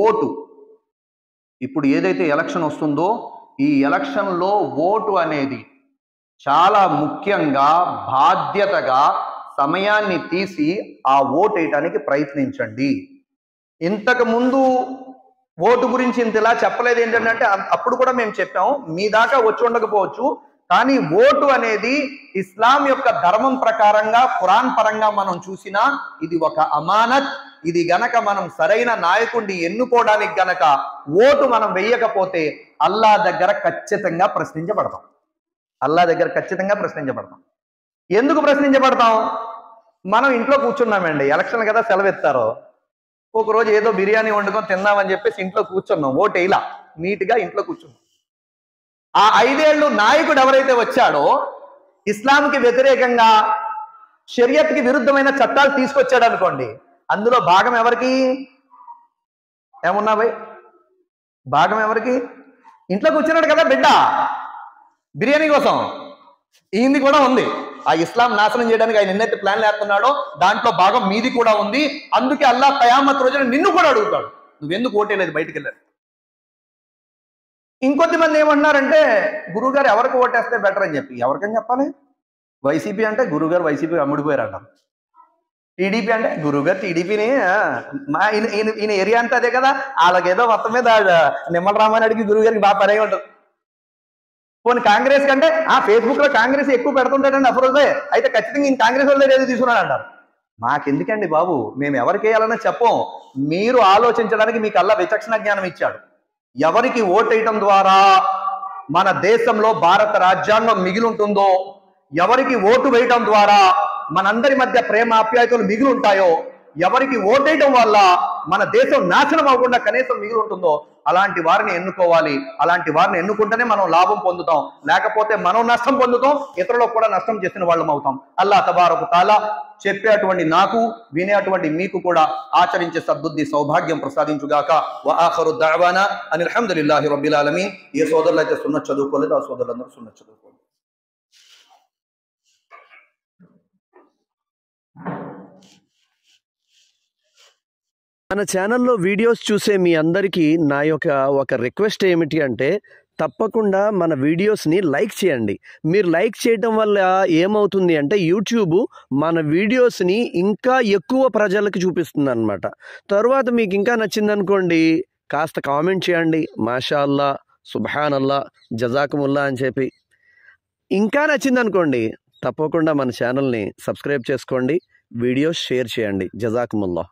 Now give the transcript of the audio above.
Vote. ఇప్పుడు ఏదైతే election వస్తుందో ఈ ఎలక్షన్లో ఓటు అనేది చాలా ముఖ్యంగా బాధ్యతగా సమయాన్ని తీసి ఆ ఓటు వేయటానికి ప్రయత్నించండి. ఇంతకు ముందు ఓటు గురించి ఇంతలా చెప్పలేదు. ఏంటంటే అప్పుడు కూడా మేము చెప్పాం, మీ దాకా వచ్చి ఉండకపోవచ్చు, కానీ ఓటు అనేది ఇస్లాం యొక్క ధర్మం ప్రకారంగా ఖురాన్ పరంగా మనం చూసినా ఇది ఒక అమానత్. ఇది గనక మనం సరైన నాయకుడిని ఎన్నుకోవడానికి గనక ఓటు మనం వెయ్యకపోతే అల్లా దగ్గర ఖచ్చితంగా ప్రశ్నించబడతాం. అల్లా దగ్గర ఖచ్చితంగా ప్రశ్నించబడతాం. ఎందుకు ప్రశ్నించబడతాం? మనం ఇంట్లో కూర్చున్నామండి, ఎలక్షన్ కదా సెలవెత్తారో, ఒకరోజు ఏదో బిర్యానీ వండుకొని తిందామని చెప్పేసి ఇంట్లో కూర్చున్నాం, ఓటు వేయలా, నీట్గా ఇంట్లో కూర్చున్నాం. ఆ 5 ఏళ్ళు నాయకుడు ఎవరైతే వచ్చాడో ఇస్లాంకి వ్యతిరేకంగా షరియత్కి విరుద్ధమైన చట్టాలు తీసుకొచ్చాడు అనుకోండి, అందులో భాగం ఎవరికి? ఏమున్నా భయ్, భాగం ఎవరికి? ఇంట్లో కూర్చున్నాడు కదా బిడ్డ బిర్యానీ కోసం, ఈయనది కూడా ఉంది. ఆ ఇస్లాం నాశనం చేయడానికి ఆయన ఎన్నైతే ప్లాన్లు వేస్తున్నాడో దాంట్లో భాగం మీది కూడా ఉంది. అందుకే అల్లాహ్ ఖయామత్ రోజున నిన్ను కూడా అడుగుతాడు, నువ్వెందుకు ఓటేలేదు, బయటికి వెళ్ళాడు. ఇంకొద్ది మంది ఏమంటున్నారంటే గురువుగారు ఎవరికి ఓటేస్తే బెటర్ అని చెప్పి. ఎవరికని చెప్పాలి? వైసీపీ అంటే గురువుగారు వైసీపీ అమ్ముడిపోయారు అంటారు. టీడీపీ అంటే గురువుగారు టీడీపీని, మా ఈయన ఏరియా అంతా అదే కదా, వాళ్ళకేదో మొత్తం మీద నిమ్మల రామారెడ్డికి గురువుగారికి బాగా పనే ఉంటుంది. పోనీ కాంగ్రెస్ కంటే ఫేస్బుక్ లో కాంగ్రెస్ ఎక్కువ పెడుతుంటాడండి అఫ్రోజే, అయితే ఖచ్చితంగా ఈయన కాంగ్రెస్ వాళ్ళే ఏదో తీసుకున్నాడు అంటారు. మాకెందుకండి బాబు, మేము ఎవరికి వేయాలన్నా చెప్పం. మీరు ఆలోచించడానికి మీకు అల్లా విచక్షణ జ్ఞానం ఇచ్చాడు. ఎవరికి ఓటేయటం ద్వారా మన దేశంలో భారత రాజ్యాంగం మిగిలి ఉంటుందో, ఎవరికి ఓటు వేయటం ద్వారా మనందరి మధ్య ప్రేమ ఆప్యాయతలు మిగిలి ఉంటాయో, ఎవరికి ఓటేయటం వల్ల మన దేశం నాశనం అవ్వకుండా కనీసం మిగిలి ఉంటుందో అలాంటి వారిని ఎన్నుకోవాలి. అలాంటి వారిని ఎన్నుకుంటేనే మనం లాభం పొందుతాం, లేకపోతే మనం నష్టం పొందుతాం, ఇతరులకు కూడా నష్టం చేసిన వాళ్ళం అవుతాం. అల్లాహ్ తబారక తఆలా చెప్పేటువంటి నాకు, వినేటువంటి మీకు కూడా ఆచరించే సద్బుద్ధి సౌభాగ్యం ప్రసాదించుగాక. వ ఆఖరు దఅవానా అనిల్ హమ్దులిల్లాహి రబ్బిల్ ఆలమీన్. ఏ సోదరులు అయితే సున్నత్ చదువుకోలేదు ఆ సోదరులందరూ సున్నత్ చదువుకోవాలి. మన ఛానల్లో వీడియోస్ చూసే మీ అందరికీ నా యొక్క ఒక రిక్వెస్ట్ ఏమిటి అంటే, తప్పకుండా మన వీడియోస్ని లైక్ చేయండి. మీరు లైక్ చేయటం వల్ల ఏమవుతుంది అంటే యూట్యూబ్ మన వీడియోస్ని ఇంకా ఎక్కువ ప్రజలకు చూపిస్తుంది అన్నమాట. తర్వాత మీకు ఇంకా నచ్చిందనుకోండి, కాస్త కామెంట్ చేయండి, మాషా అల్లా, సుబ్హానల్లా, జజాకుముల్లా అని చెప్పి. ఇంకా నచ్చిందనుకోండి తప్పకుండా మన ఛానల్ని సబ్స్క్రైబ్ చేసుకోండి, వీడియోస్ షేర్ చేయండి. జజాకుముల్లా.